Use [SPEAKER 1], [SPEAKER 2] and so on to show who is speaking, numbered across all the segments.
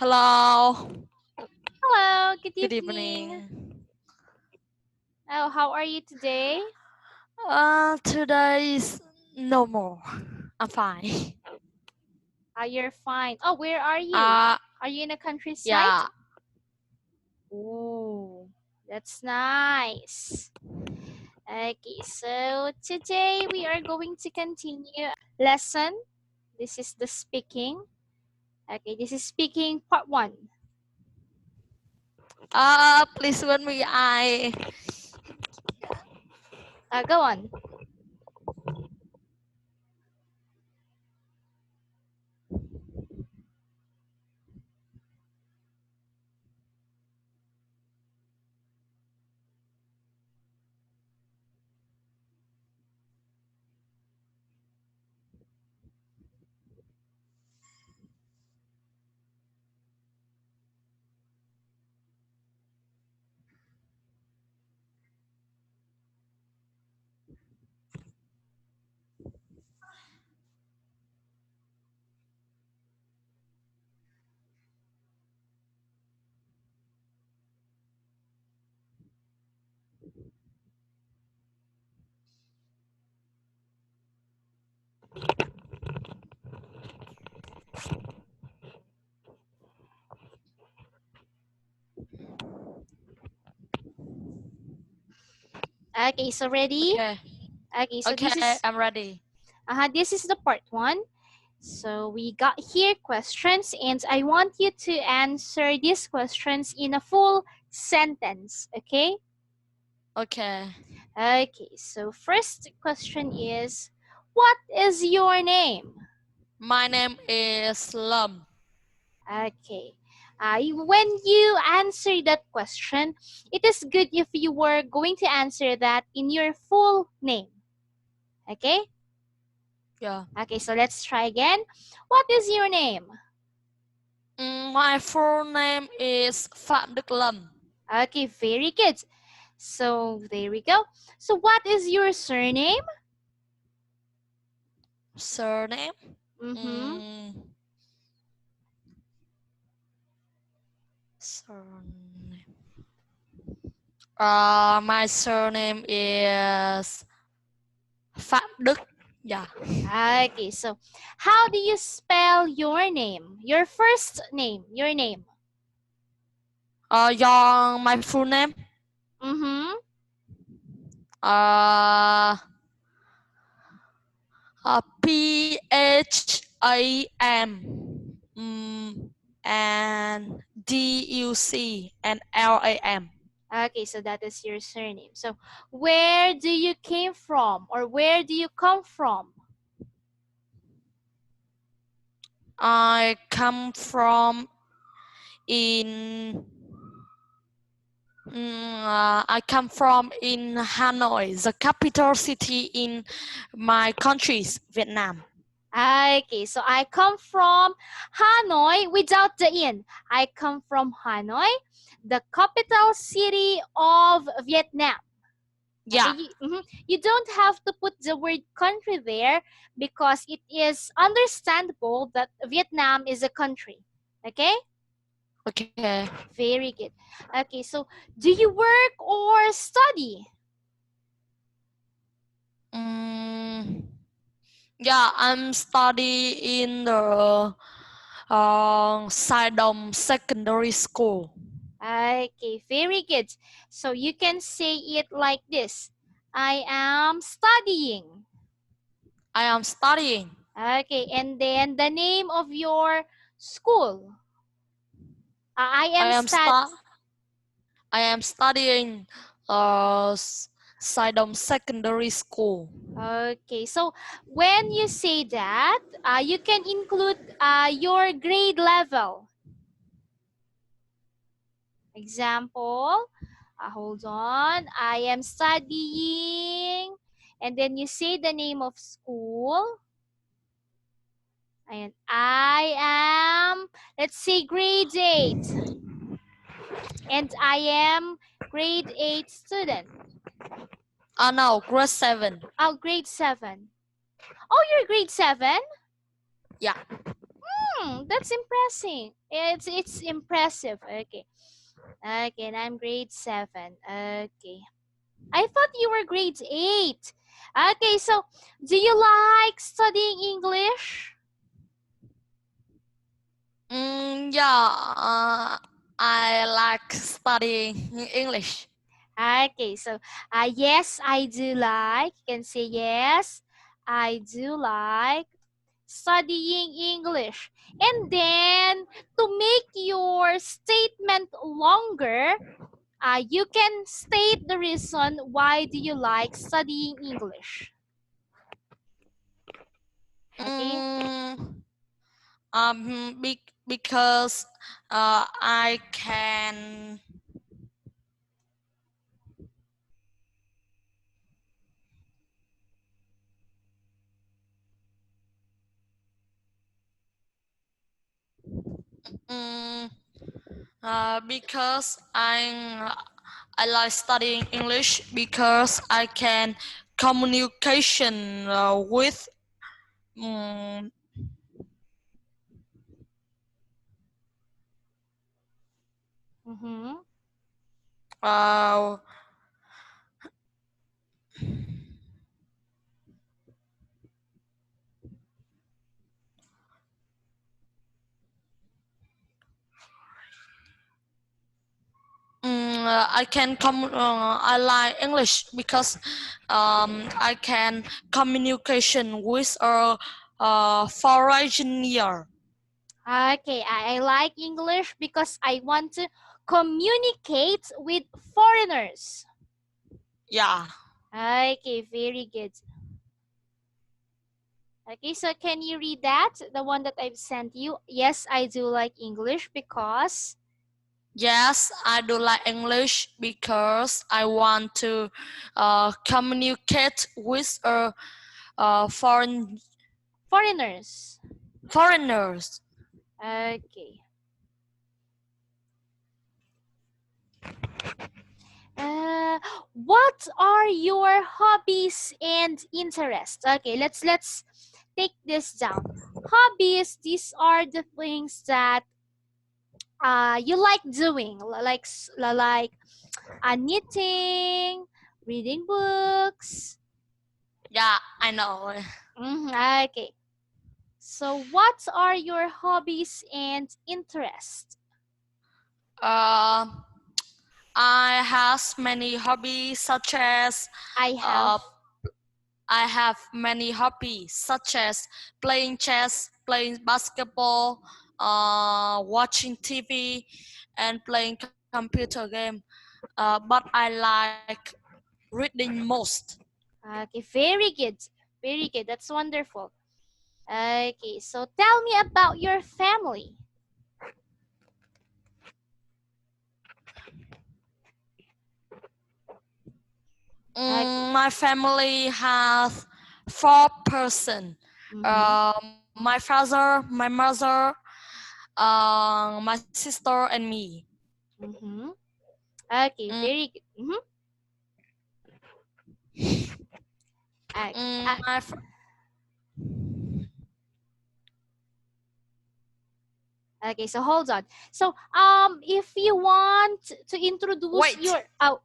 [SPEAKER 1] Hello.
[SPEAKER 2] Hello, good
[SPEAKER 1] Good
[SPEAKER 2] evening.
[SPEAKER 1] evening.
[SPEAKER 2] Oh, how are you today?
[SPEAKER 1] Today is no more. I'm fine.
[SPEAKER 2] You're fine. Oh, where are you?
[SPEAKER 1] Uh,
[SPEAKER 2] Are you in a countryside?
[SPEAKER 1] yeah.
[SPEAKER 2] Ooh, that's nice. Okay, so today we are going to continue lesson. This is the speaking. Okay, this is speaking part 1.
[SPEAKER 1] Please warn me.
[SPEAKER 2] Go on. Okay, so ready?
[SPEAKER 1] Okay.
[SPEAKER 2] Okay, so
[SPEAKER 1] Okay, I'm ready.
[SPEAKER 2] this is the part 1. So we got here questions, and I want you to answer these questions in a full sentence, okay?
[SPEAKER 1] Okay.
[SPEAKER 2] Okay, so first question is, what is your name?
[SPEAKER 1] My name is Lham.
[SPEAKER 2] Okay. When you answer that question, it is good if you were going to answer that in your full name. Okay?
[SPEAKER 1] Yeah.
[SPEAKER 2] Okay, so let's try again. What is your name?
[SPEAKER 1] My full name is Feb082020-Lham.
[SPEAKER 2] Okay, very good. So there we go. So what is your surname?
[SPEAKER 1] Surname?
[SPEAKER 2] Mm-hmm.
[SPEAKER 1] Surname. My surname is Phạm Đức. Yeah.
[SPEAKER 2] Okay, so how do you spell your name? Your first name, your name.
[SPEAKER 1] My full name?
[SPEAKER 2] Mm-hmm.
[SPEAKER 1] Pham and Duc and Lam.
[SPEAKER 2] Okay, so that is your surname. So where do you came from, or where do you come from?
[SPEAKER 1] I come from in Hanoi, the capital city in my country, Vietnam.
[SPEAKER 2] Okay, so I come from Hanoi without the in. I come from Hanoi, the capital city of Vietnam.
[SPEAKER 1] Yeah.
[SPEAKER 2] Okay, you don't have to put the word country there because it is understandable that Vietnam is a country. Okay?
[SPEAKER 1] Okay.
[SPEAKER 2] Very good. Okay, so do you work or study?
[SPEAKER 1] Yeah, I'm studying in the Saigon Secondary School.
[SPEAKER 2] Okay, very good. So you can say it like this. I am studying.
[SPEAKER 1] I am studying.
[SPEAKER 2] Okay, and then the name of your school. I
[SPEAKER 1] I
[SPEAKER 2] am
[SPEAKER 1] am I am studying Saigon Secondary School.
[SPEAKER 2] Okay, so when you say that, you can include your grade level. Example, hold on, I am studying, and then you say the name of school. And I am, let's say, grade 8. And I am grade 8 student.
[SPEAKER 1] No, grade 7.
[SPEAKER 2] Oh, grade 7. Oh, you're grade 7?
[SPEAKER 1] Yeah.
[SPEAKER 2] That's impressive. It's impressive. Okay. Okay, and I'm grade 7. Okay. I thought you were grade 8. Okay, so do you like studying English?
[SPEAKER 1] Yeah, I like studying English.
[SPEAKER 2] Okay, so yes, I do like. You can say yes, I do like studying English. And then to make your statement longer, you can state the reason why do you like studying English. Okay.
[SPEAKER 1] Mm, because I can mm, because I like studying English because I can communication with um,
[SPEAKER 2] Mm-hmm.
[SPEAKER 1] uh, I like English because I can communication with a foreigner.
[SPEAKER 2] Okay, I like English because I want to communicate with foreigners.
[SPEAKER 1] Yeah.
[SPEAKER 2] Okay, very good. Okay, so can you read that? The one that I've sent you? Yes, I do like English because
[SPEAKER 1] Yes, I do like English because I want to communicate with
[SPEAKER 2] foreigners.
[SPEAKER 1] foreigners.
[SPEAKER 2] Okay. What are your hobbies and interests? Okay, let's take this down. Hobbies, these are the things that you like doing, like knitting, reading books.
[SPEAKER 1] Yeah, I know.
[SPEAKER 2] Okay. So, what are your hobbies and interests?
[SPEAKER 1] Uh, I have many hobbies such as
[SPEAKER 2] I have.
[SPEAKER 1] uh, I have many hobbies such as playing chess, playing basketball, watching TV, and playing computer game. But I like reading most.
[SPEAKER 2] Okay, very good. Very good. That's wonderful. Okay, so tell me about your family. Okay.
[SPEAKER 1] My family has 4 person.
[SPEAKER 2] Mm-hmm.
[SPEAKER 1] My father, my mother, my sister, and me.
[SPEAKER 2] Mm-hmm. Okay,
[SPEAKER 1] Mm,
[SPEAKER 2] very good. Mm-hmm. Okay.
[SPEAKER 1] mm, my f-
[SPEAKER 2] Okay, so hold on. So, if you want to introduce
[SPEAKER 1] Wait.
[SPEAKER 2] your oh,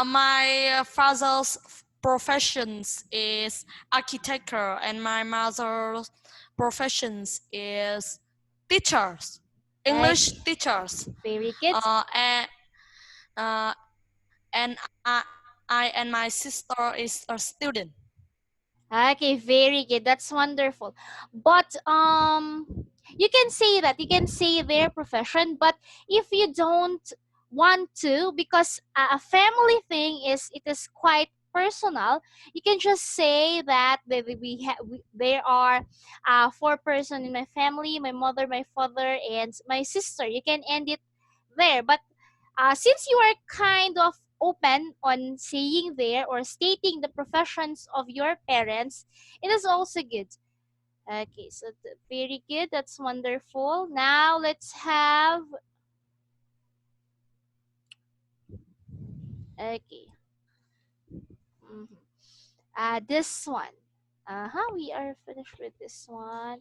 [SPEAKER 1] My father's professions is architecture, and my mother's professions is teachers, English
[SPEAKER 2] okay,
[SPEAKER 1] teachers.
[SPEAKER 2] very good.
[SPEAKER 1] And uh, and I and my sister is a student.
[SPEAKER 2] Okay, very good. That's wonderful. But you can say that, you can say their profession, but if you don't want to, because a family thing is, it is quite personal, you can just say that there are 4 person in my family: my mother, my father, and my sister. You can end it there. But since you are kind of open on saying there or stating the professions of your parents, it is also good. Okay, so very good. That's wonderful. Now let's have, okay, this one. We are finished with this one.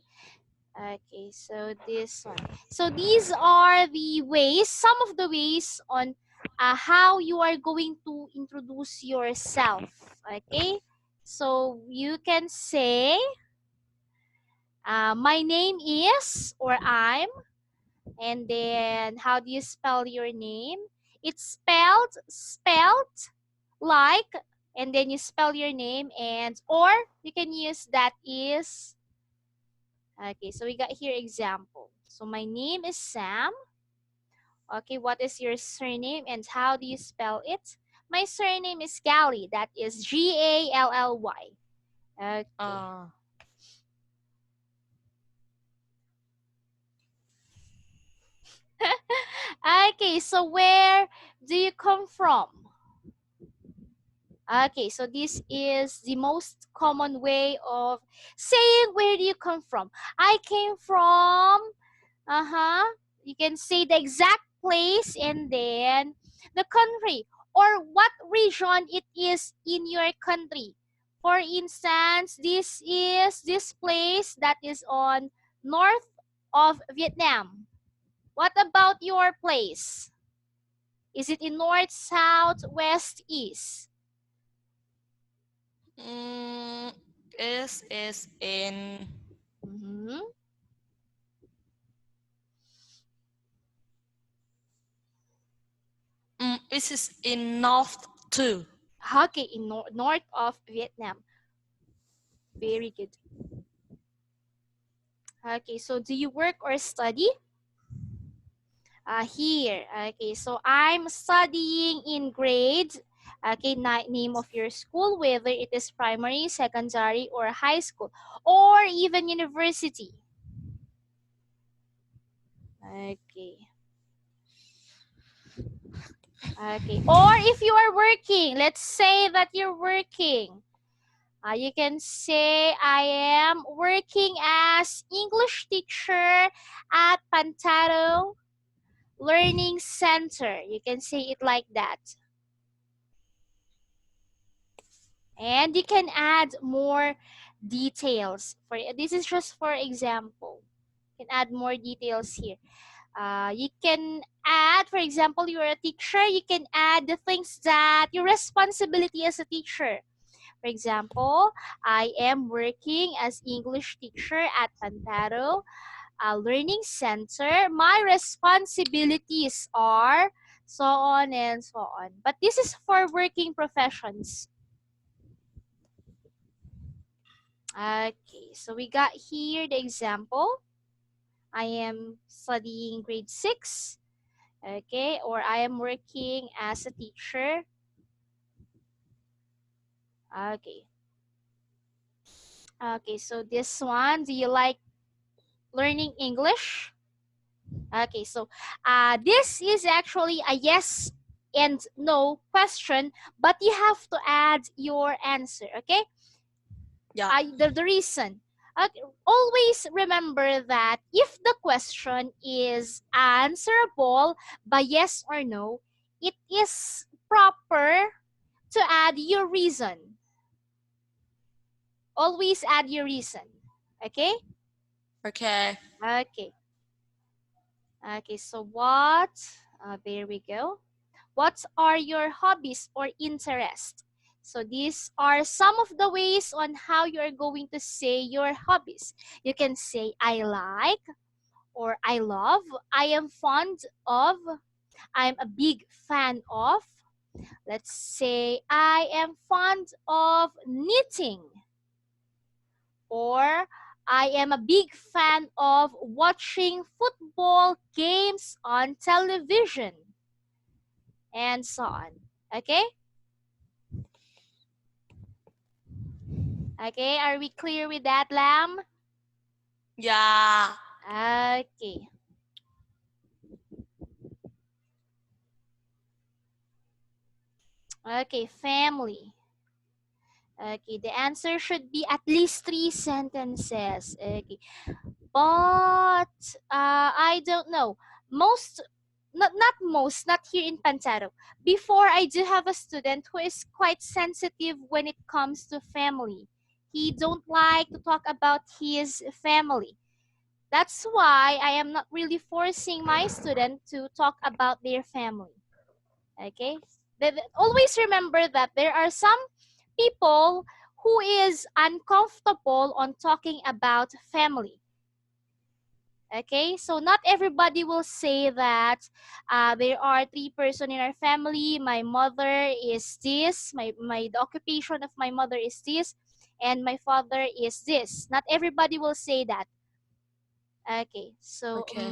[SPEAKER 2] Okay, so this one. So these are the ways, some of the ways on how you are going to introduce yourself. Okay, so you can say, my name is, or I'm, and then how do you spell your name? It's spelled like, and then you spell your name, and or you can use that is. Okay, so we got here example. So my name is Sam. Okay, what is your surname and how do you spell it? My surname is Gally. That is Gally. Okay.
[SPEAKER 1] Uh,
[SPEAKER 2] Okay, so where do you come from? Okay, so this is the most common way of saying where do you come from. I came from, you can say the exact place and then the country or what region it is in your country. For instance, this is this place that is on north of Vietnam. What about your place? Is it in north, south, west, east?
[SPEAKER 1] mm, is in
[SPEAKER 2] Mm-hmm.
[SPEAKER 1] it is in north too.
[SPEAKER 2] Okay, in north of Vietnam. Very good. Okay, so do you work or study? Here. Okay, so I'm studying in grade. Okay, name of your school, whether it is primary, secondary, or high school, or even university. Okay. Okay. Or if you are working, let's say that you're working. You can say, I am working as English teacher at Pantaro Learning Center. You can say it like that. And you can add more details. For this is just for example. You can add more details here. You can add, for example, you're a teacher, you can add the things that your responsibility as a teacher. For example, I am working as English teacher at Pantaro Learning Center. My responsibilities are so on and so on. But this is for working professions. Okay, so we got here the example. I am studying grade 6. Okay, or I am working as a teacher. Okay. Okay, so this one, do you like learning English? Okay, so this is actually a yes and no question, but you have to add your answer, okay?
[SPEAKER 1] Yeah.
[SPEAKER 2] The reason. Always remember that if the question is answerable by yes or no, it is proper to add your reason. Always add your reason. Okay?
[SPEAKER 1] Okay.
[SPEAKER 2] Okay. Okay, so what? There we go. What are your hobbies or interests? So these are some of the ways on how you are going to say your hobbies. You can say I like or I love, I am fond of, I'm a big fan of. Let's say I am fond of knitting, or I am a big fan of watching football games on television, and so on. Okay? Okay, are we clear with that, Lamb?
[SPEAKER 1] Yeah.
[SPEAKER 2] Okay. Okay, family. Okay, the answer should be at least 3 sentences. Okay, but I don't know. Most, not most, not here in Pantaro. Before, I do have a student who is quite sensitive when it comes to family. He don't like to talk about his family. That's why I am not really forcing my student to talk about their family. Okay? Always remember that there are some people who is uncomfortable on talking about family. Okay, so not everybody will say that there are three person in our family. My mother is this. The occupation of my mother is this, and my father is this. Not everybody will say that. Okay, so
[SPEAKER 1] Okay.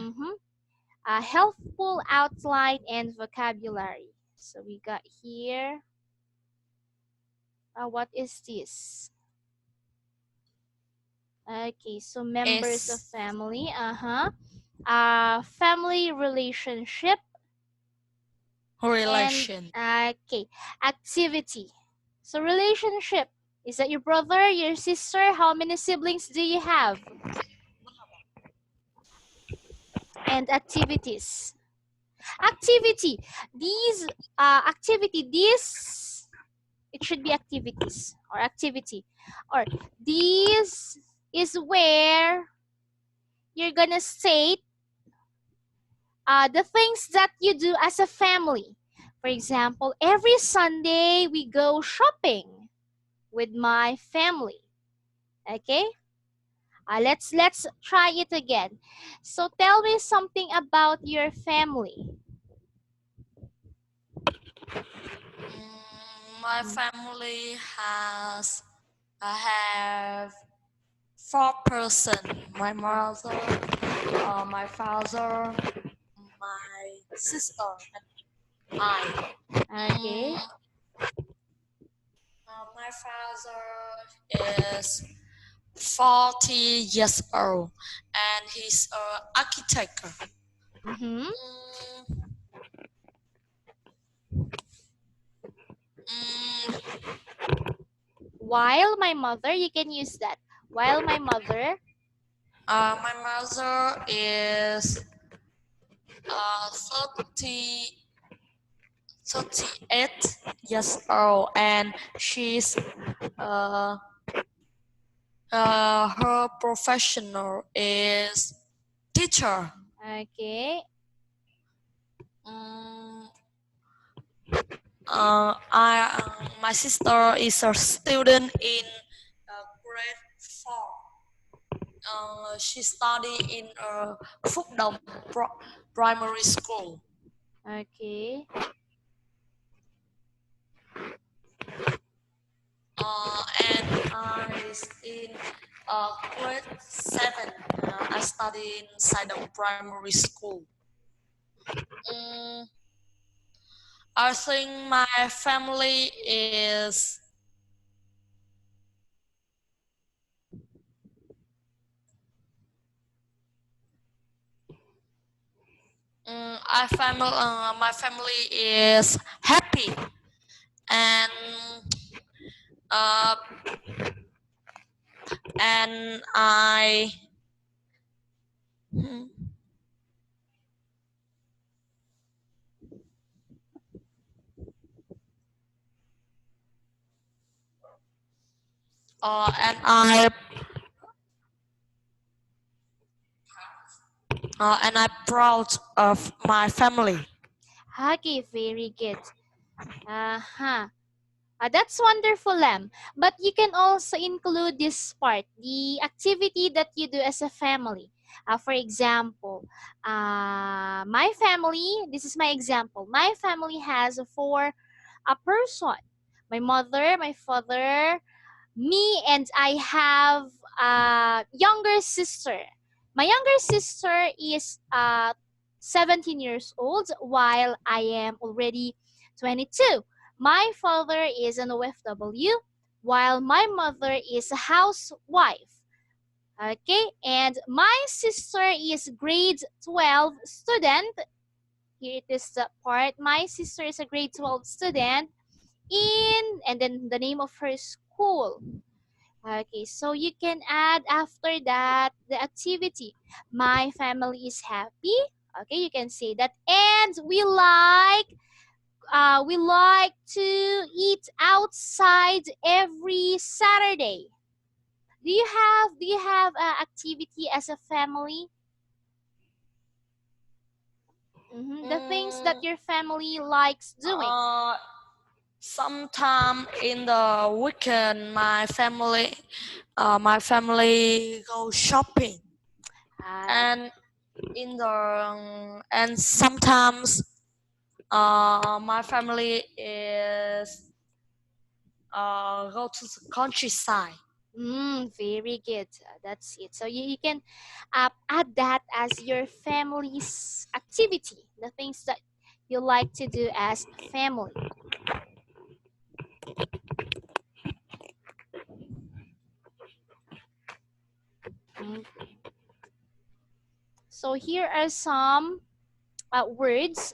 [SPEAKER 2] helpful outline and vocabulary. So we got here. What is this? Okay, so members of
[SPEAKER 1] Is
[SPEAKER 2] family. Family relationship. And
[SPEAKER 1] relation.
[SPEAKER 2] okay, activity. So relationship. Is that your brother, your sister? How many siblings do you have? And activities. Activity. These activity. This it should be activities or activity. Or this is where you're gonna state the things that you do as a family. For example, every Sunday we go shopping with my family. Okay? Let's try it again. So tell me something about your family.
[SPEAKER 1] My family I have 4 person. My mother, my father, my sister, and I.
[SPEAKER 2] Okay.
[SPEAKER 1] My father is 40 years old and he's an architect.
[SPEAKER 2] Mm-hmm.
[SPEAKER 1] Mm, mm,
[SPEAKER 2] While my mother, you can use that. While my mother,
[SPEAKER 1] my mother is 30, 38 years old and she's uh, her professional is teacher.
[SPEAKER 2] okay.
[SPEAKER 1] Mm, my sister is a student in grade 4. She studied in Phúc Đồng Primary School.
[SPEAKER 2] Okay.
[SPEAKER 1] And I is in grade 7. I study in Sidon Primary School. Mm, I think my family is my family is happy and uh, and I hmm, and I'm proud of my family.
[SPEAKER 2] Okay, very good. Uh-huh. That's wonderful, Lem. But you can also include this part, the activity that you do as a family. For example, my family, this is my example. My family has four a person. My mother, my father, me, and I have a younger sister. My younger sister is 17 years old while I am already 22. My father is an OFW while my mother is a housewife. Okay, and my sister is grade 12 student. Here it is the part. My sister is a grade 12 student in, and then the name of her school. Okay, so you can add after that the activity. My family is happy. Okay, you can say that. And we like to eat outside every Saturday. Do you have activity as a family? The things that your family likes doing.
[SPEAKER 1] Sometime in the weekend, my family go shopping, and and sometimes my family is go to the countryside.
[SPEAKER 2] Very good. That's it. So you can add that as your family's activity, the things that you like to do as a family. Mm. So here are some words.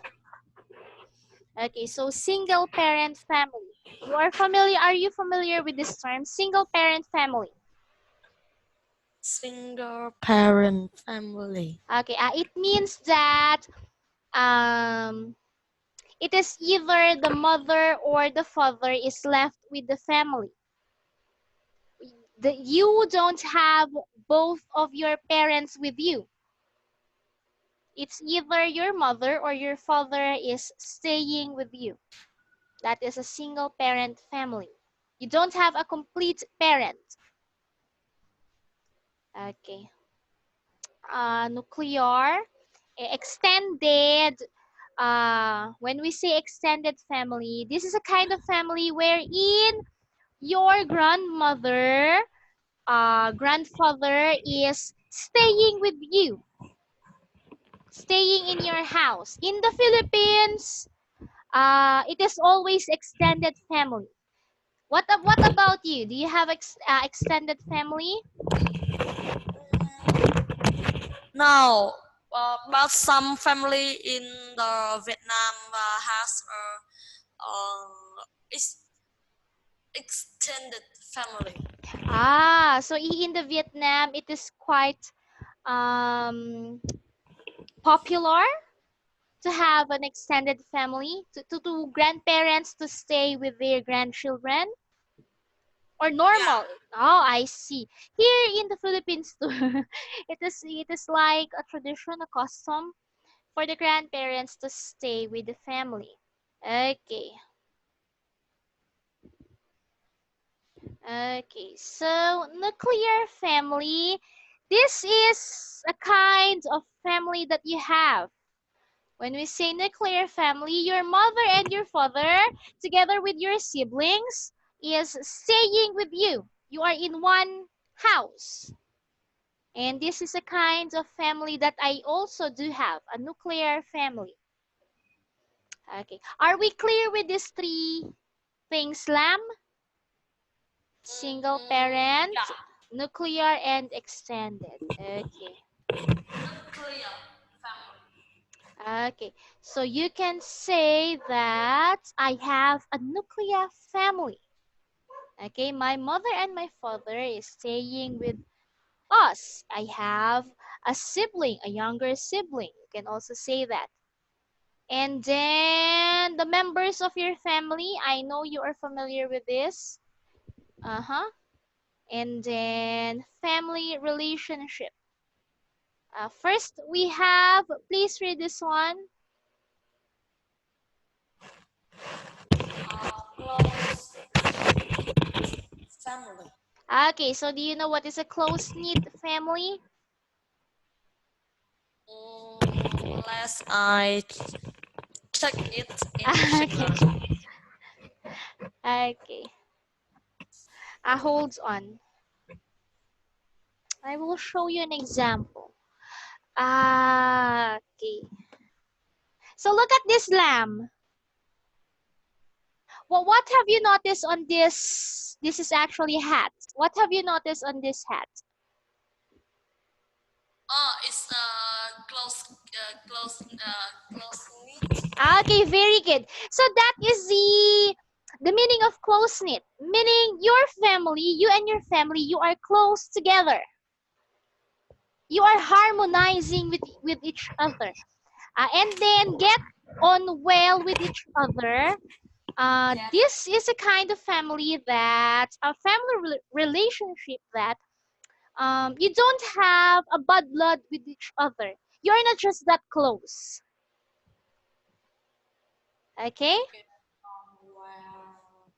[SPEAKER 2] Okay, so single parent family. Are you familiar with this term, single parent family?
[SPEAKER 1] Single parent family.
[SPEAKER 2] Okay, it means that it is either the mother or the father is left with the family. You don't have both of your parents with you. It's either your mother or your father is staying with you. That is a single parent family. You don't have a complete parent. Okay. Nuclear, extended. When we say extended family, this is a kind of family wherein your grandmother, grandfather is staying with you, staying in your house. In the Philippines, it is always extended family. What about you? Do you have extended family?
[SPEAKER 1] No, but some family in the Vietnam has is extended family.
[SPEAKER 2] So in the Vietnam, it is quite popular to have an extended family, to grandparents to stay with their grandchildren, or normal. Oh, I see. Here in the Philippines too, it is like a tradition, a custom for the grandparents to stay with the family. Okay. Okay, so nuclear family, this is a kind of family that you have. When we say nuclear family, your mother and your father, together with your siblings, is staying with you. You are in one house. And this is a kind of family that I also do have, a nuclear family. Okay, are we clear with these three things, Lham? Single parent, nuclear, and extended. Okay.
[SPEAKER 1] Nuclear family.
[SPEAKER 2] Okay. So you can say that I have a nuclear family. Okay. My mother and my father is staying with us. I have a sibling, a younger sibling. You can also say that. And then the members of your family, I know you are familiar with this. Uh-huh. And then family relationship. First, we have, please read this one.
[SPEAKER 1] Close family.
[SPEAKER 2] Okay, so do you know what is a close-knit family?
[SPEAKER 1] Unless I check it in
[SPEAKER 2] Okay.
[SPEAKER 1] dictionary.
[SPEAKER 2] Okay. Hold on. I will show you an example. Okay. So look at this lamb. Well, what have you noticed on this? This is actually a hat. What have you noticed on this hat?
[SPEAKER 1] It's close knit.
[SPEAKER 2] Okay, very good. So that is the meaning of close knit. Meaning your family, you and your family, you are close together. You are harmonizing with each other, and then get on well with each other. This is a kind of family that a family relationship that You don't have a bad blood with each other. You're not just that close. Okay?
[SPEAKER 1] Well,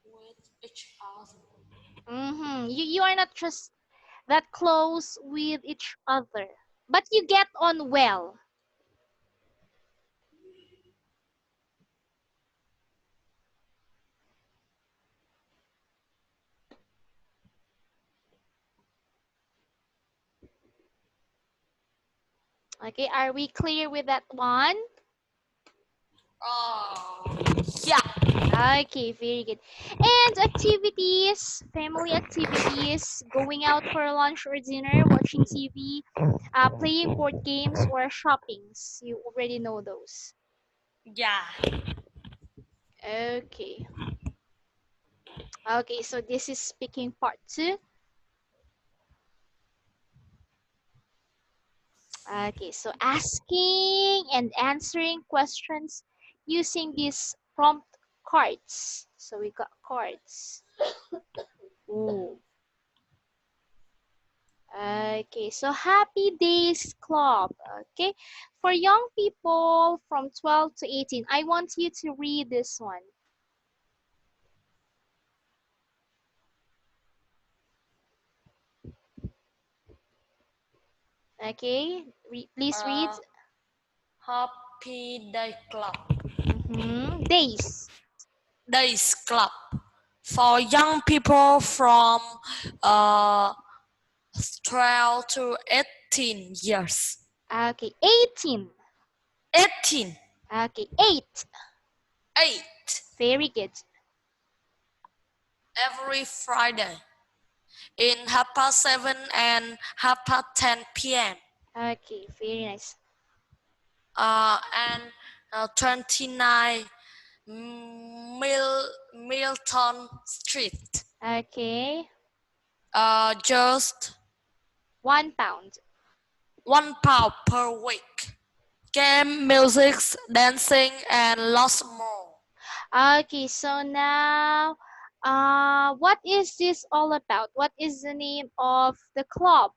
[SPEAKER 1] with each other.
[SPEAKER 2] You are not just that close with each other, but you get on well. Okay, are we clear with that one?
[SPEAKER 1] Yeah.
[SPEAKER 2] Okay, very good. And activities, family activities, going out for lunch or dinner, watching TV, playing board games, or shoppings. You already know those.
[SPEAKER 1] Yeah.
[SPEAKER 2] Okay. Okay, so this is speaking part two. Okay, so asking and answering questions using these prompt cards. So we got cards. Ooh. Okay, so Happy Days Club. Okay, for young people from 12 to 18, I want you to read this one. Okay, please read.
[SPEAKER 1] Happy Day Club.
[SPEAKER 2] Days.
[SPEAKER 1] Days Club for young people from uh, 12 to 18 years.
[SPEAKER 2] Okay, 18.
[SPEAKER 1] 18.
[SPEAKER 2] Okay, 8.
[SPEAKER 1] 8.
[SPEAKER 2] Very good.
[SPEAKER 1] Every Friday in 7:30 and 10:30 p.m.
[SPEAKER 2] Okay, very nice.
[SPEAKER 1] And 29 Milton Street.
[SPEAKER 2] Okay,
[SPEAKER 1] Just
[SPEAKER 2] £1.
[SPEAKER 1] £1 per week. Game, music, dancing, and lots more.
[SPEAKER 2] Okay, so now, what is this all about? What is the name of the club?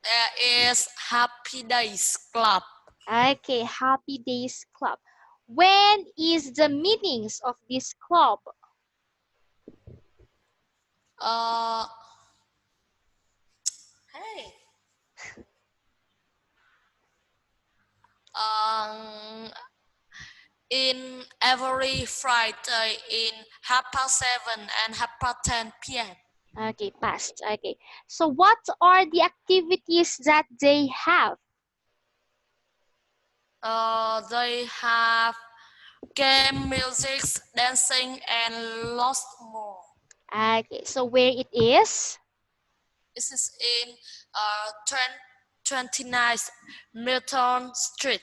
[SPEAKER 1] There is Happy Days Club.
[SPEAKER 2] Okay, Happy Days Club. When is the meetings of this club?
[SPEAKER 1] Uh, hey. Um, in every Friday in 7:30 and 10:30 p.m.
[SPEAKER 2] Okay, past. Okay, so what are the activities that they have?
[SPEAKER 1] They have game, music, dancing, and lots more.
[SPEAKER 2] Okay, so where it is?
[SPEAKER 1] This is in 29 Milton Street.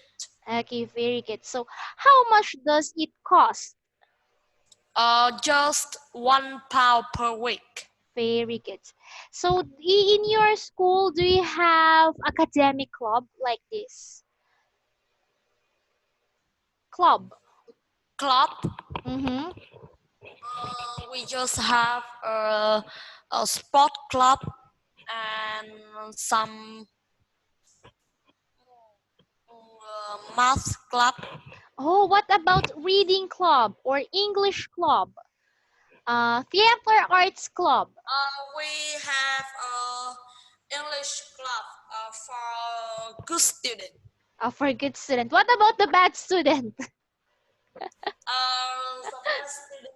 [SPEAKER 2] Okay, very good. So how much does it cost?
[SPEAKER 1] Just £1 per week.
[SPEAKER 2] Very good. So in your school, do you have academic club like this? Club.
[SPEAKER 1] Club.
[SPEAKER 2] Mm-hmm.
[SPEAKER 1] We just have a sport club and some math club.
[SPEAKER 2] Oh, what about reading club or English club? Theater arts club.
[SPEAKER 1] We have a English club for good student.
[SPEAKER 2] For good student. What about the bad student?
[SPEAKER 1] The bad student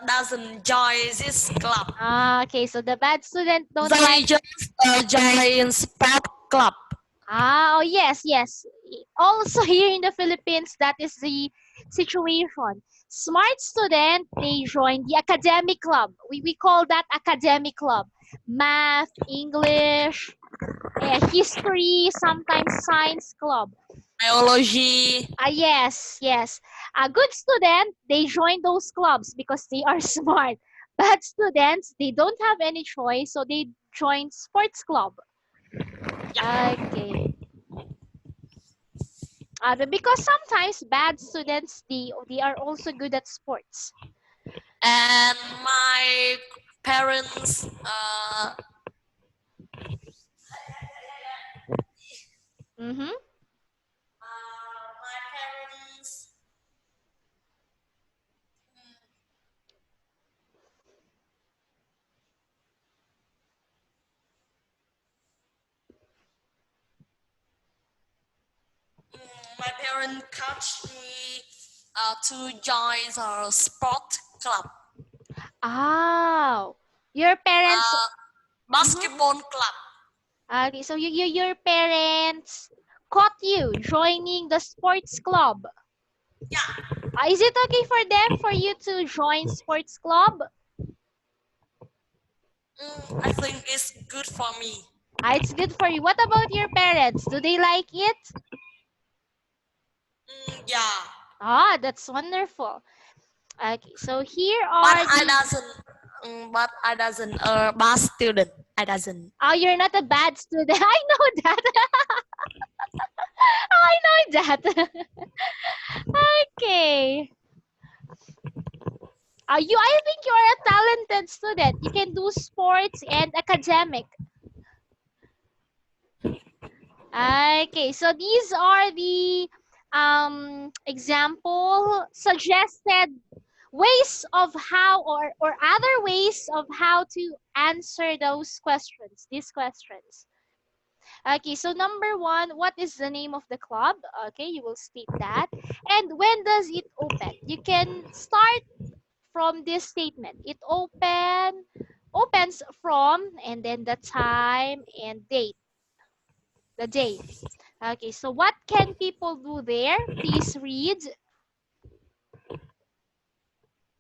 [SPEAKER 1] doesn't join this club.
[SPEAKER 2] Okay, so the bad student don't
[SPEAKER 1] They
[SPEAKER 2] like.
[SPEAKER 1] just join sport club.
[SPEAKER 2] Oh, yes, yes. Also here in the Philippines, that is the situation. Smart student, they join the academic club. We call that academic club. Math, English, history, sometimes science club.
[SPEAKER 1] Biology.
[SPEAKER 2] Yes, yes. A good student, they join those clubs because they are smart. Bad students, they don't have any choice, so they join sports club. Okay. Because sometimes bad students, they are also good at sports.
[SPEAKER 1] And my parents,
[SPEAKER 2] Mm-hmm.
[SPEAKER 1] my parents, my parents coached me to join the sport club,
[SPEAKER 2] Oh, your parents.
[SPEAKER 1] uh,
[SPEAKER 2] Mhm.
[SPEAKER 1] basketball club.
[SPEAKER 2] Okay, so your parents caught you joining the sports club.
[SPEAKER 1] Yeah,
[SPEAKER 2] Is it okay for them for you to join sports club?
[SPEAKER 1] I think it's good for me.
[SPEAKER 2] It's good for you. What about your parents? Do they like it?
[SPEAKER 1] Yeah,
[SPEAKER 2] That's wonderful. Okay, so here
[SPEAKER 1] but
[SPEAKER 2] are
[SPEAKER 1] I
[SPEAKER 2] the.
[SPEAKER 1] doesn't. But I doesn't bad student. I doesn't.
[SPEAKER 2] Oh, you're not a bad student. I know that. I know that. Okay. I think you are a talented student. You can do sports and academic. Okay, so these are the example suggested ways of how or other ways of how to answer these questions. Okay, so number one, what is the name of the club? Okay, you will state that. And when does it open? You can start from this statement. Opens from and then the time and date, the day. Okay, so what can people do there? Please read.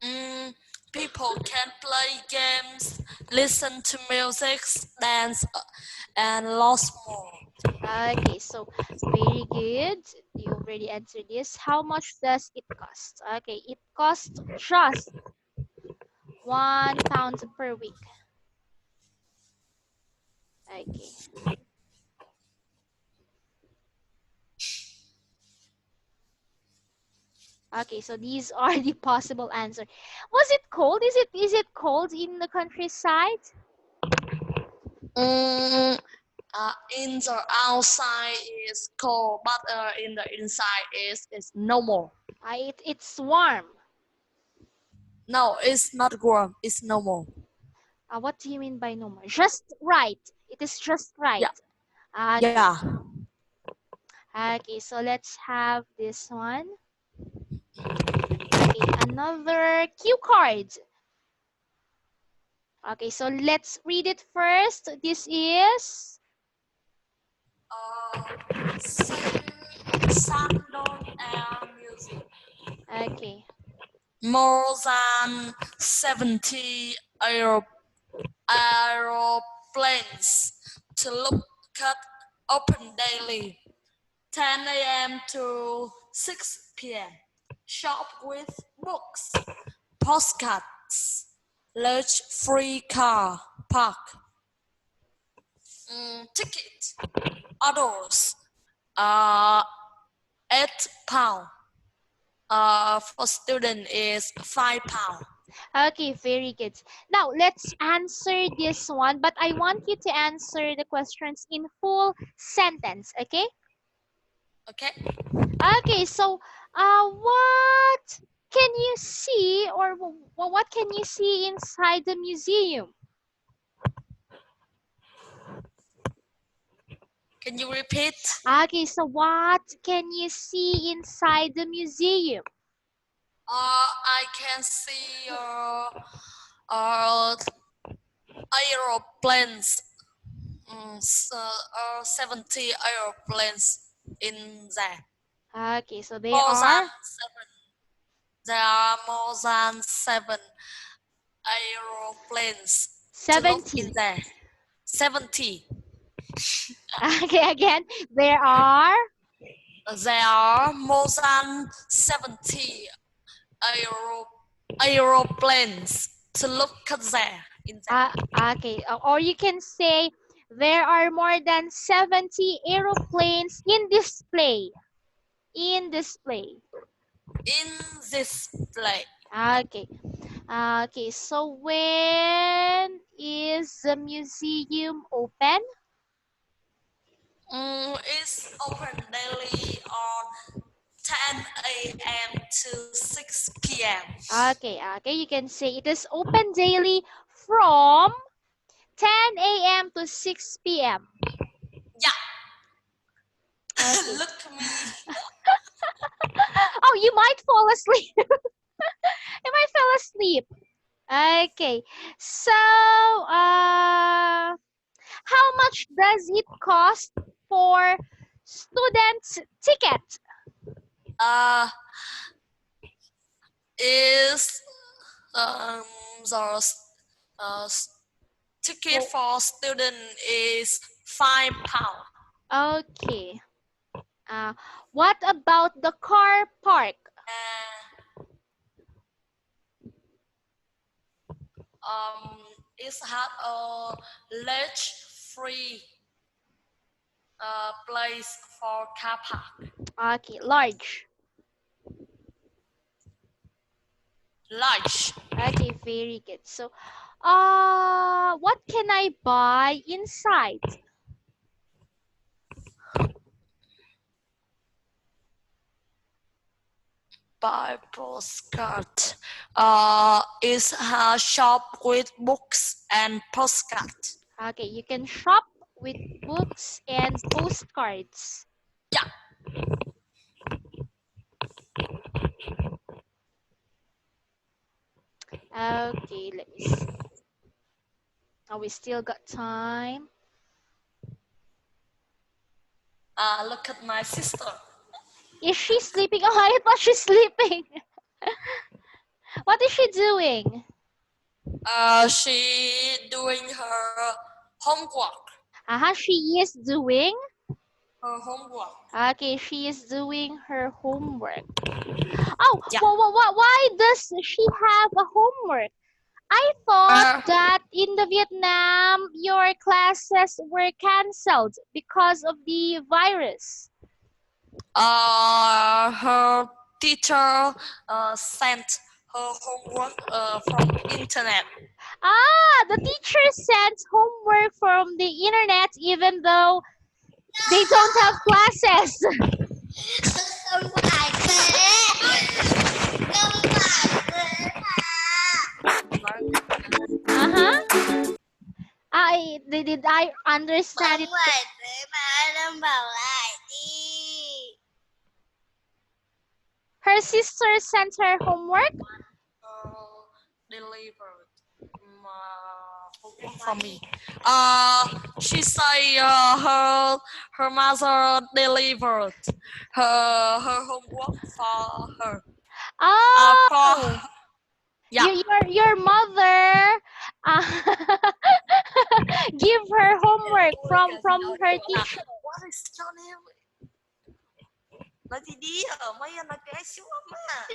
[SPEAKER 1] Mm, People can play games, listen to music, dance, and lots more.
[SPEAKER 2] Okay, so very good. You already answered this. How much does it cost? Okay, it costs just £1 per week. Okay. Okay, so these are the possible answer. Was it cold? Is it cold in the countryside?
[SPEAKER 1] Mm, in the outside is cold, but in the inside is normal.
[SPEAKER 2] It's warm.
[SPEAKER 1] No, it's not warm. It's normal.
[SPEAKER 2] What do you mean by normal? Just right. It is just right.
[SPEAKER 1] Yeah,
[SPEAKER 2] Okay.
[SPEAKER 1] yeah.
[SPEAKER 2] Okay, so let's have this one. Okay, another cue card. Okay, so let's read it first. This is.
[SPEAKER 1] Sandon and music.
[SPEAKER 2] Okay.
[SPEAKER 1] More than 70 aeroplanes to look at open daily, 10 a.m. to 6 p.m. Shop with books, postcards, large free car park, ticket, others, uh, £8. For student is £5.
[SPEAKER 2] Okay, very good. Now let's answer this one, but I want you to answer the questions in full sentence, okay?
[SPEAKER 1] Okay.
[SPEAKER 2] Okay, so what can you see or what can you see inside the museum?
[SPEAKER 1] Can you repeat?
[SPEAKER 2] Okay, so what can you see inside the museum?
[SPEAKER 1] I can see uh, aeroplanes. 70 aeroplanes in there.
[SPEAKER 2] Okay, so they
[SPEAKER 1] More than
[SPEAKER 2] are
[SPEAKER 1] seven. There are more than 7 aeroplanes to look in
[SPEAKER 2] 70.
[SPEAKER 1] there. 70.
[SPEAKER 2] Okay, again, there are.
[SPEAKER 1] There are more than 70 aero aeroplanes to look at there in
[SPEAKER 2] Uh,
[SPEAKER 1] there.
[SPEAKER 2] okay, or you can say there are more than 70 aeroplanes in display. In display.
[SPEAKER 1] In this place.
[SPEAKER 2] Okay. Okay, so when is the museum open?
[SPEAKER 1] It's open daily on 10 a.m. to 6 p.m.
[SPEAKER 2] Okay, you can say it is open daily from 10 a.m. to 6 p.m.
[SPEAKER 1] Yeah,
[SPEAKER 2] Okay.
[SPEAKER 1] look at me.
[SPEAKER 2] Oh, you might fall asleep. You might fall asleep. Okay. So, how much does it cost for students' ticket?
[SPEAKER 1] Uh, is the ticket
[SPEAKER 2] Well,
[SPEAKER 1] for student is £5.
[SPEAKER 2] okay. Uh, what about the car park?
[SPEAKER 1] And it had a large free place for car park.
[SPEAKER 2] Okay, large.
[SPEAKER 1] Large.
[SPEAKER 2] Okay, very good. So, what can I buy inside?
[SPEAKER 1] By postcard. It's a shop with books and postcard.
[SPEAKER 2] Okay, you can shop with books and postcards.
[SPEAKER 1] Yeah.
[SPEAKER 2] Okay, let me see. Oh, we still got time.
[SPEAKER 1] Look at my sister.
[SPEAKER 2] Is she sleeping? Oh, I thought she's sleeping. What is she doing?
[SPEAKER 1] She doing her homework.
[SPEAKER 2] She is doing.
[SPEAKER 1] Her homework.
[SPEAKER 2] Okay, she is doing her homework. Oh,
[SPEAKER 1] Yeah.
[SPEAKER 2] why does she have a homework? I thought
[SPEAKER 1] Uh,
[SPEAKER 2] that in the Vietnam your classes were cancelled because of the virus.
[SPEAKER 1] her teacher sent her homework from internet.
[SPEAKER 2] The teacher sent homework from the internet even though they don't have classes.
[SPEAKER 1] Không phải thế. Không phải
[SPEAKER 2] Did I understand it?
[SPEAKER 1] Không phải thế mà Lâm bảo lại đi.
[SPEAKER 2] Her sister sent her homework.
[SPEAKER 1] Delivered homework for me. She say her mother delivered her homework for her.
[SPEAKER 2] Oh,
[SPEAKER 1] Yeah.
[SPEAKER 2] your mother give her homework from her teacher.
[SPEAKER 1] What is your name? Nói gì đi ở mấy anh nói cái xíu mà.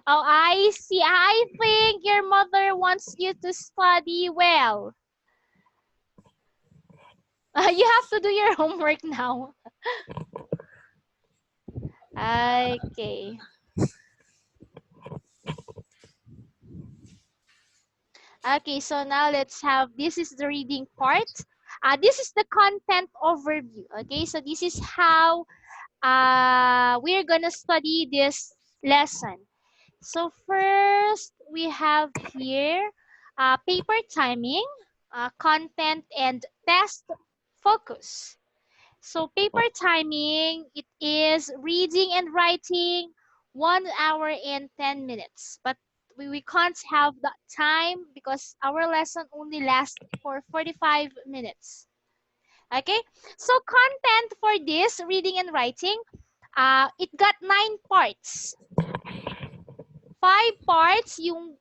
[SPEAKER 2] Oh, I see. I think your mother wants you to study well. You have to do your homework now. Okay. Okay, so now let's have, this is the reading part. This is the content overview. Okay, so this is how we're gonna study this lesson. So first, we have here paper timing, content, and test focus. So paper timing, it is reading and writing 1 hour and 10 minutes. But we can't have that time because our lesson only lasts for 45 minutes. Okay, so content for this reading and writing, it got 9 parts. 5 parts yung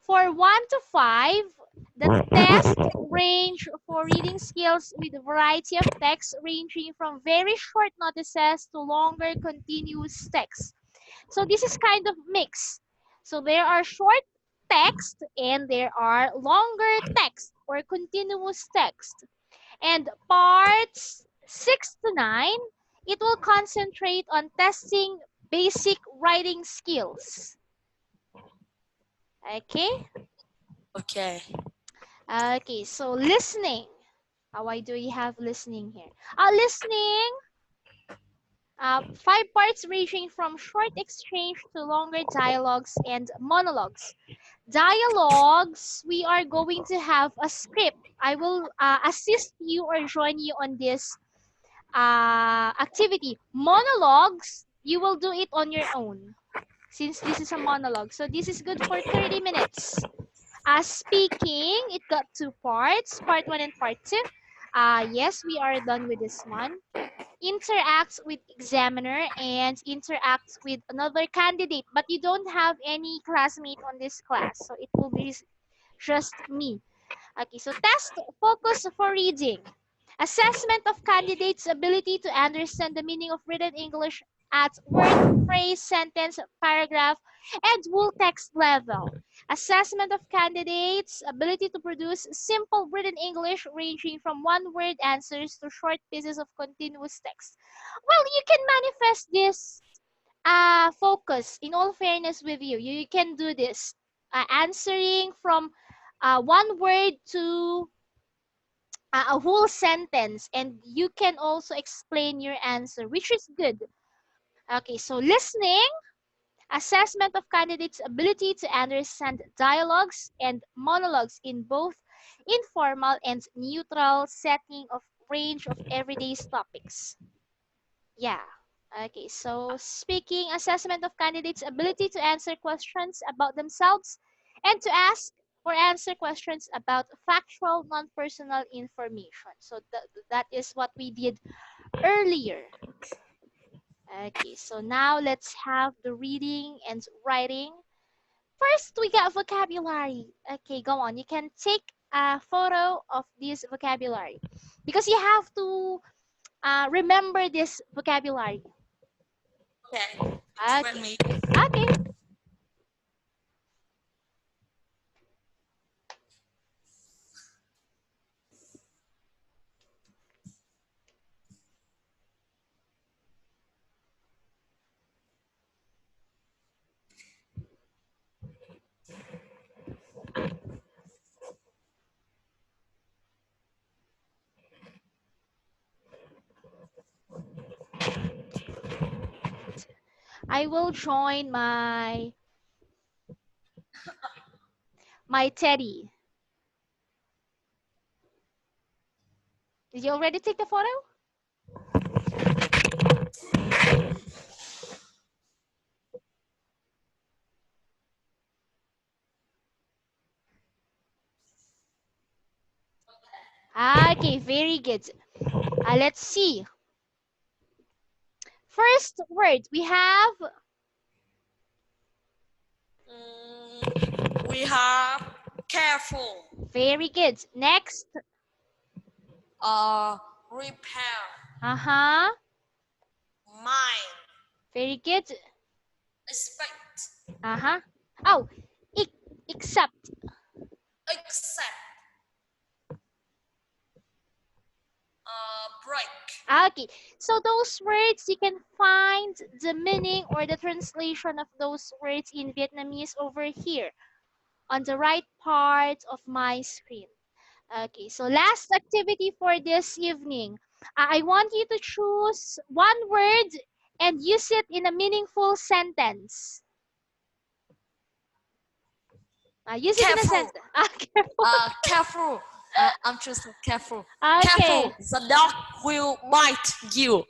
[SPEAKER 2] for 1 to 5, the test range for reading skills with a variety of text ranging from very short notices to longer continuous text. So this is kind of mix. So there are short text and there are longer text or continuous text. And parts 6 to 9, It will concentrate on testing basic writing skills. Okay?
[SPEAKER 1] Okay.
[SPEAKER 2] Okay, so listening. Why do we have listening here? Listening, 5 parts ranging from short exchange to longer dialogues and monologues. Dialogues, we are going to have a script. I will assist you or join you on this activity. Monologues, you will do it on your own since this is a monologue. So this is good for 30 minutes. Speaking, it got 2 parts, part 1 and part 2. Yes, we are done with this one. Interacts with examiner and interacts with another candidate, but you don't have any classmate on this class, so it will be just me. Okay, so test focus for reading. Assessment of candidates' ability to understand the meaning of written English at word, phrase, sentence, paragraph, and whole text level. Assessment of candidates' ability to produce simple written English ranging from one-word answers to short pieces of continuous text. Well, you can manifest this focus in all fairness with you. You can do this. Answering from one word to a whole sentence, and you can also explain your answer, which is good. Okay, so listening, assessment of candidates' ability to understand dialogues and monologues in both informal and neutral setting of range of everyday topics. Yeah. Okay, so speaking, assessment of candidates' ability to answer questions about themselves and to ask or answer questions about factual, non-personal information. So that is what we did earlier. Okay, so now let's have the reading and writing. First, we got vocabulary. Okay, go on. You can take a photo of this vocabulary because you have to remember this vocabulary.
[SPEAKER 1] Okay. Explain
[SPEAKER 2] Okay.
[SPEAKER 1] me.
[SPEAKER 2] Okay. I will join my teddy. Did you already take the photo? Okay, very good. Let's see. First word we have.
[SPEAKER 1] We have careful.
[SPEAKER 2] Very good. Next.
[SPEAKER 1] Repair.
[SPEAKER 2] Uh-huh.
[SPEAKER 1] Mind.
[SPEAKER 2] Very good.
[SPEAKER 1] Expect.
[SPEAKER 2] Uh-huh. Oh, except.
[SPEAKER 1] Accept. Break.
[SPEAKER 2] Okay, so those words, you can find the meaning or the translation of those words in Vietnamese over here on the right part of my screen. Okay, so last activity for this evening. I want you to choose one word and use it in a meaningful sentence. Use it in a
[SPEAKER 1] Careful.
[SPEAKER 2] sentence. Careful.
[SPEAKER 1] Careful. I'm choosing careful.
[SPEAKER 2] Okay.
[SPEAKER 1] Careful. The dog will bite you.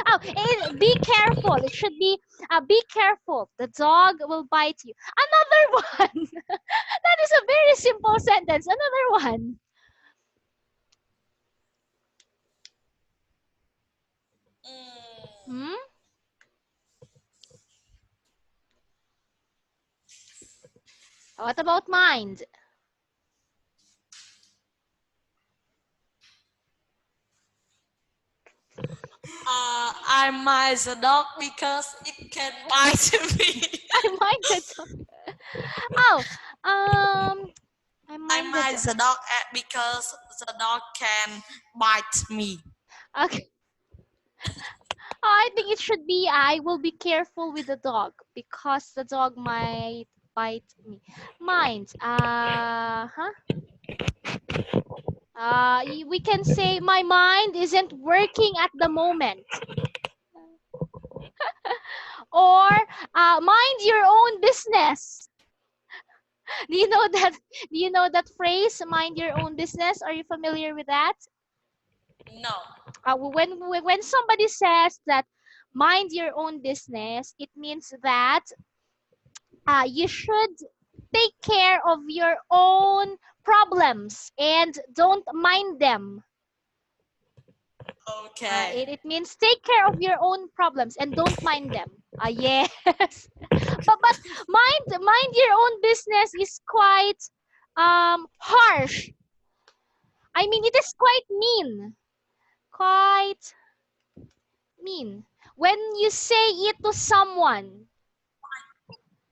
[SPEAKER 2] Oh, be careful. It should be careful. The dog will bite you. Another one. That is a very simple sentence. Another one. Hmm? What about mind?
[SPEAKER 1] I mind the dog because it can bite me.
[SPEAKER 2] I mind the dog. Oh, I
[SPEAKER 1] I
[SPEAKER 2] mind the
[SPEAKER 1] mind
[SPEAKER 2] dog.
[SPEAKER 1] the dog because the dog can bite me.
[SPEAKER 2] Okay. I think it should be I will be careful with the dog because the dog might bite me. Mind. Huh? We can say my mind isn't working at the moment. Or mind your own business. Do you know that? Do you know that phrase? Mind your own business. Are you familiar with that?
[SPEAKER 1] No.
[SPEAKER 2] When somebody says that mind your own business, it means that you should take care of your own problems and don't mind them.
[SPEAKER 1] Okay.
[SPEAKER 2] It means take care of your own problems and don't mind them. Yes. But mind your own business is quite harsh. I mean, it is quite mean. Quite mean. When you say it to someone,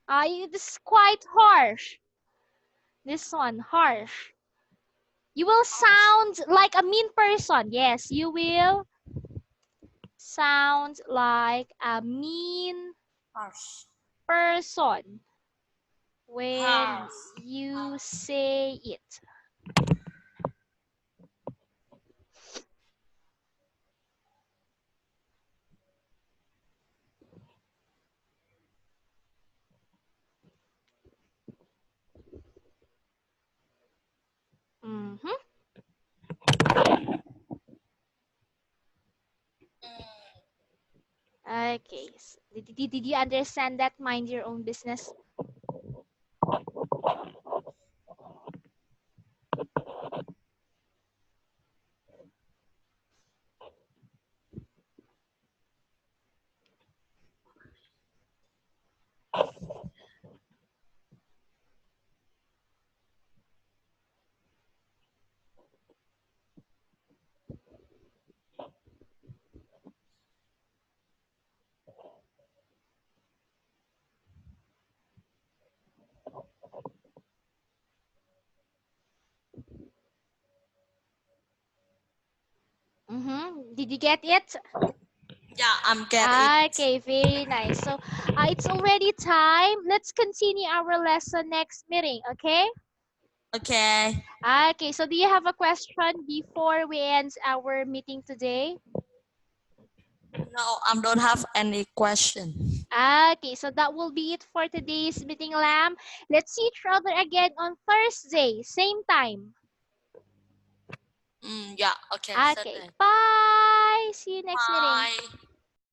[SPEAKER 2] it is quite harsh. This one, harsh. You will sound like a mean person. Yes, you will sound like a mean
[SPEAKER 1] Harsh.
[SPEAKER 2] person when
[SPEAKER 1] Harsh.
[SPEAKER 2] you say it. Mm-hmm. Okay. Did you understand that? Mind your own business. Mm-hmm. Did you get it?
[SPEAKER 1] Yeah, I'm get it.
[SPEAKER 2] Okay, very nice. So it's already time. Let's continue our lesson next meeting, okay?
[SPEAKER 1] Okay.
[SPEAKER 2] Okay, so do you have a question before we end our meeting today?
[SPEAKER 1] No, I don't have any question.
[SPEAKER 2] Okay, so that will be it for today's meeting, Lamb. Let's see each other again on Thursday, same time.
[SPEAKER 1] Yeah, okay,
[SPEAKER 2] Okay,
[SPEAKER 1] Saturday.
[SPEAKER 2] bye. See you next meeting.
[SPEAKER 1] Bye.